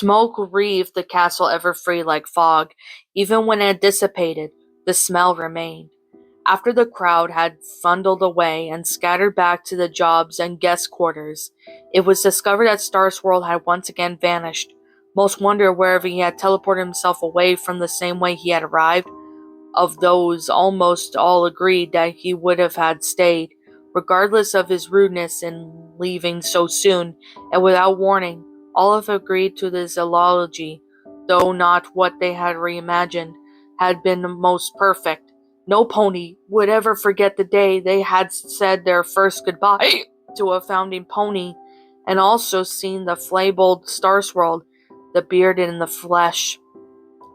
Smoke wreathed the castle ever free like fog. Even when it dissipated, the smell remained. After the crowd had funneled away and scattered back to the jobs and guest quarters, it was discovered that Starsworld had once again vanished. Most wondered wherever he had teleported himself away from the same way he had arrived. Of those, almost all agreed that he would have had stayed, regardless of his rudeness in leaving so soon and without warning. All have agreed to this eulogy, though not what they had reimagined, had been most perfect. No pony would ever forget the day they had said their first goodbye to a founding pony, and also seen the flaybled Starsworld, the bearded in the flesh.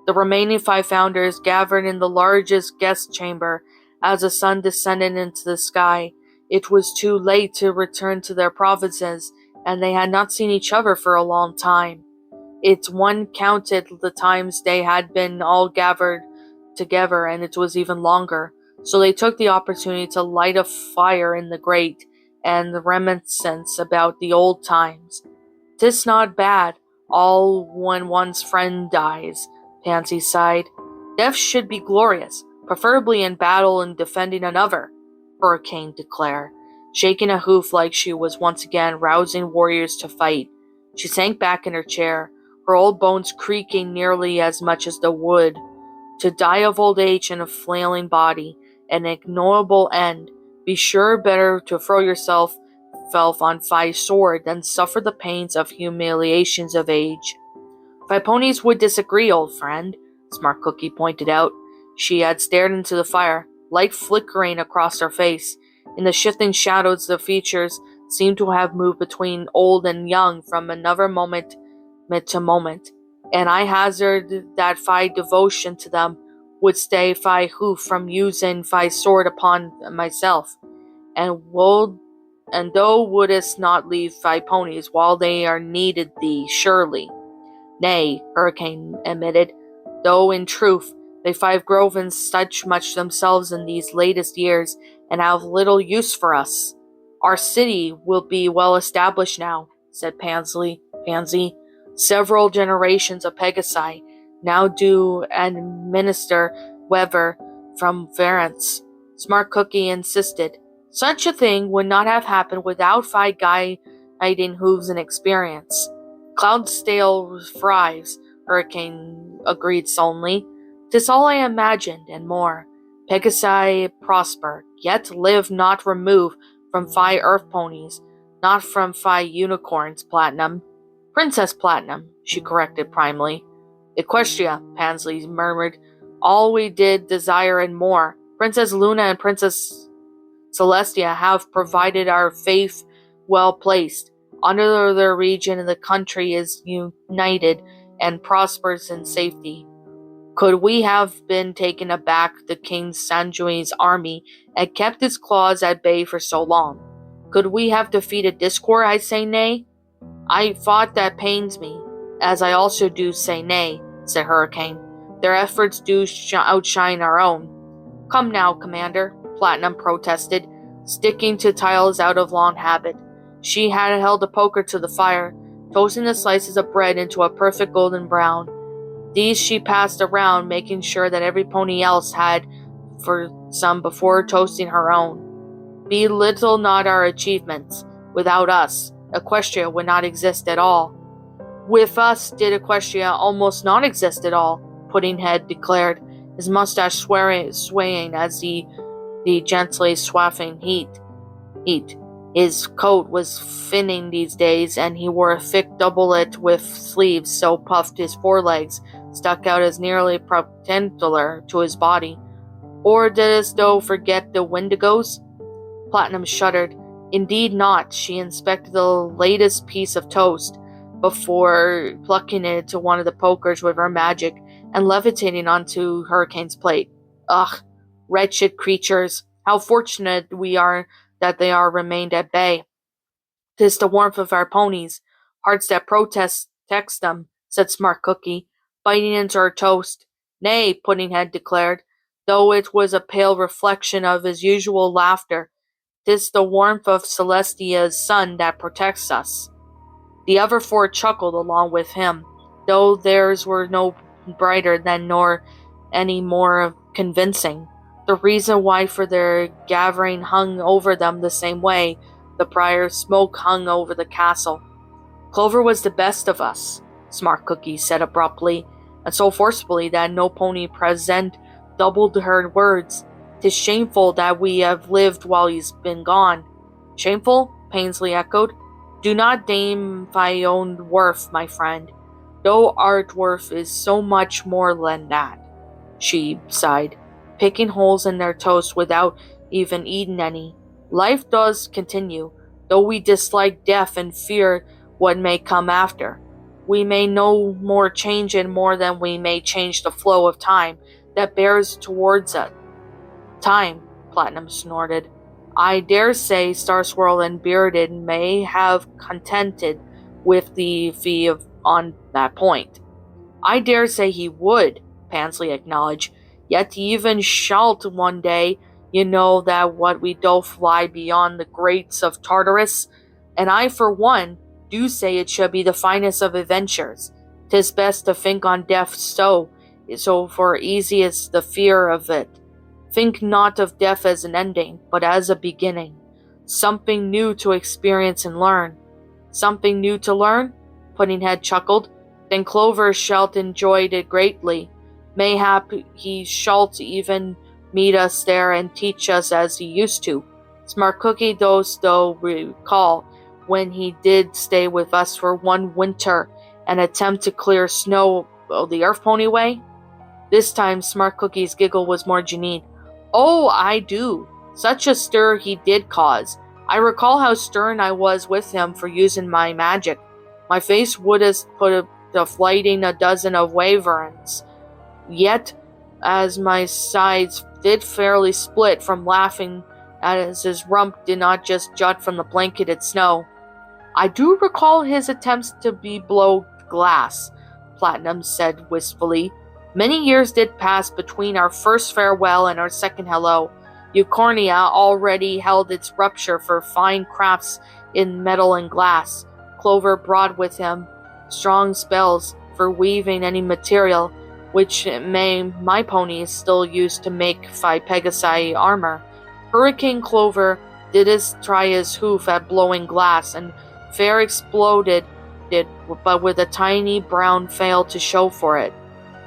The remaining 5 founders gathered in the largest guest chamber as the sun descended into the sky. It was too late to return to their provinces, and they had not seen each other for a long time. One counted the times they had been all gathered together, and it was even longer. So they took the opportunity to light a fire in the grate, and the reminiscence about the old times. "'Tis not bad, all when one's friend dies," Pansy sighed. "Death should be glorious, preferably in battle and defending another," Hurricane declared, shaking a hoof like she was once again rousing warriors to fight. She sank back in her chair, her old bones creaking nearly as much as the wood. To die of old age in a flailing body, an ignoble end. Be sure better to throw yourself on Fi's sword than suffer the pains of humiliations of age. "'Five ponies would disagree, old friend," Smart Cookie pointed out. She had stared into the fire, light flickering across her face. In the shifting shadows, the features seemed to have moved between old and young from another moment to moment, and I hazard that Fi's devotion to them would stay Fi hoof from using Fi's sword upon myself. And thou wouldst not leave 5 ponies while they are needed thee, surely." "Nay," Hurricane admitted, "though in truth they 5 grown in such much themselves in these latest years, and have little use for us." "Our city will be well established now," said Pansy. "Several generations of Pegasi now do administer weather from Varence." Smart Cookie insisted. "Such a thing would not have happened without 5 guiding hooves and experience." "Cloudstale thrives," Hurricane agreed sullenly. "'Tis all I imagined, and more. Pegasi prosper, yet live not removed from 5 earth ponies, not from 5 unicorns, Platinum." "Princess Platinum," she corrected primly. "Equestria," Pansy murmured. "All we did desire and more. Princess Luna and Princess Celestia have provided our faith well placed. Under their region, the country is united and prospers in safety. Could we have been taken aback the King Sanjui's army and kept its claws at bay for so long? Could we have defeated Discord? I say nay." "I thought that pains me, as I also do say nay," said Hurricane. "Their efforts do outshine our own." "Come now, Commander," Platinum protested, sticking to tiles out of long habit. She had held a poker to the fire, toasting the slices of bread into a perfect golden brown. These she passed around, making sure that every pony else had for some before toasting her own. "Belittle not our achievements. Without us, Equestria would not exist at all." "With us did Equestria almost not exist at all," Puddinghead declared, his mustache swaying as he gently swathing heat. His coat was thinning these days, and he wore a thick doublet with sleeves so puffed his forelegs stuck out as nearly perpendicular to his body. "Or didst thou forget the Wendigos?" Platinum shuddered. "Indeed not." She inspected the latest piece of toast before plucking it to one of the pokers with her magic and levitating onto Hurricane's plate. "Ugh, wretched creatures! How fortunate we are that they are remained at bay. 'Tis the warmth of our ponies, hearts that protest them," said Smart Cookie, biting into her toast. "Nay," Puddinghead declared, though it was a pale reflection of his usual laughter. "'Tis the warmth of Celestia's sun that protects us." The other 4 chuckled along with him. though theirs were no brighter than nor any more convincing. The reason why for their gathering hung over them the same way the prior smoke hung over the castle. Clover was the best of us, Smart Cookie said abruptly, and so forcibly that no pony present doubled her words. "'Tis shameful that we have lived while he's been gone." "Shameful?" Painsley echoed. "Do not deem thy own worth, my friend. Though art worth is so much more than that," she sighed, picking holes in their toast without even eating any. "Life does continue, though we dislike death and fear what may come after. We may no more change it more than we may change the flow of time that bears towards us." "Time," Platinum snorted. "I dare say Starswirl and Bearded may have contented with the fee on that point." "I dare say he would," Pansley acknowledged. "Yet even shalt one day, you know that what we doth lie beyond the grates of Tartarus, and I for one do say it should be the finest of adventures. 'Tis best to think on death so for easy is the fear of it. Think not of death as an ending, but as a beginning. Something new to experience and learn." "Something new to learn?" Puddinghead chuckled. "Then Clover shalt enjoy it greatly. Mayhap he shalt even meet us there and teach us as he used to. Smart Cookie does though recall when he did stay with us for one winter and attempt to clear snow the Earth Pony way?" This time Smart Cookie's giggle was more genuine. "Oh, I do. Such a stir he did cause. I recall how stern I was with him for using my magic. My face would have put to flighting a dozen of Wyverns. Yet, as my sides did fairly split from laughing as his rump did not just jut from the blanketed snow. I do recall his attempts to blow glass," Platinum said wistfully. "Many years did pass between our first farewell and our second hello. Eucornia already held its rupture for fine crafts in metal and glass. Clover brought with him strong spells for weaving any material, which my ponies still use to make Pegasi armor. Hurricane Clover did try his hoof at blowing glass, and fair exploded it, but with a tiny brown veil to show for it.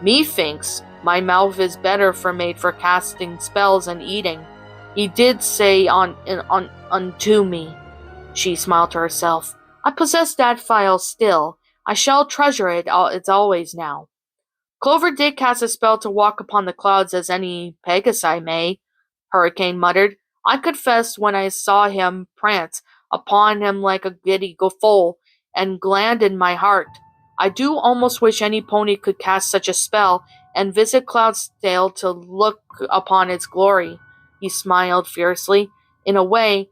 Methinks my mouth is better made for casting spells and eating. He did say unto me." She smiled to herself. "I possess that file still. I shall treasure it. It's always now." "Clover did cast a spell to walk upon the clouds as any Pegasi may," Hurricane muttered. "I confess when I saw him prance upon him like a giddy foal, and gland in my heart. I do almost wish any pony could cast such a spell and visit Cloudsdale to look upon its glory." He smiled fiercely, in a way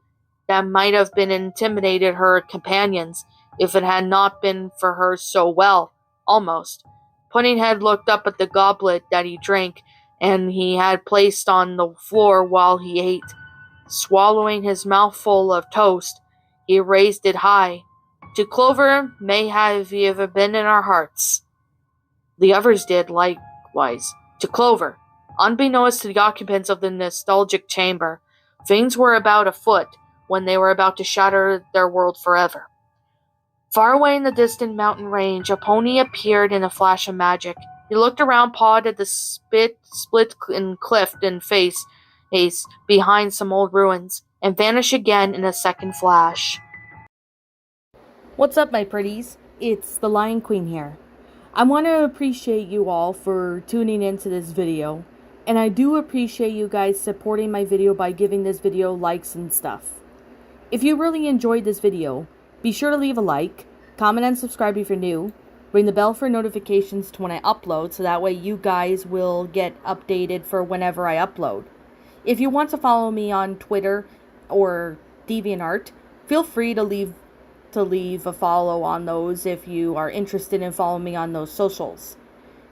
that might have been intimidated her companions if it had not been for her so well, almost. Puddinghead looked up at the goblet that he drank and he had placed on the floor while he ate. Swallowing his mouthful of toast, he raised it high. "To Clover may have ever been in our hearts." The others did likewise. To Clover. Unbeknownst to the occupants of the nostalgic chamber, things were about afoot when they were about to shatter their world forever. Far away in the distant mountain range, a pony appeared in a flash of magic. He looked around, pawed at the split in cliff and face behind some old ruins, and vanished again in a second flash. What's up, my pretties? It's the Lion Queen here. I want to appreciate you all for tuning into this video, and I do appreciate you guys supporting my video by giving this video likes and stuff. If you really enjoyed this video, be sure to leave a like, comment and subscribe if you're new, ring the bell for notifications to when I upload so that way you guys will get updated for whenever I upload. If you want to follow me on Twitter or DeviantArt, feel free to leave a follow on those if you are interested in following me on those socials.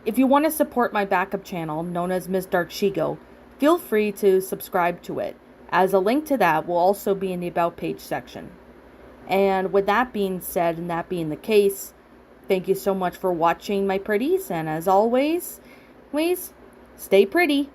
If you want to support my backup channel, known as Miss Dark Shigo, feel free to subscribe to it, as a link to that will also be in the About page section. And with that being said, and that being the case, Thank you so much for watching, my pretties, and as always, stay pretty.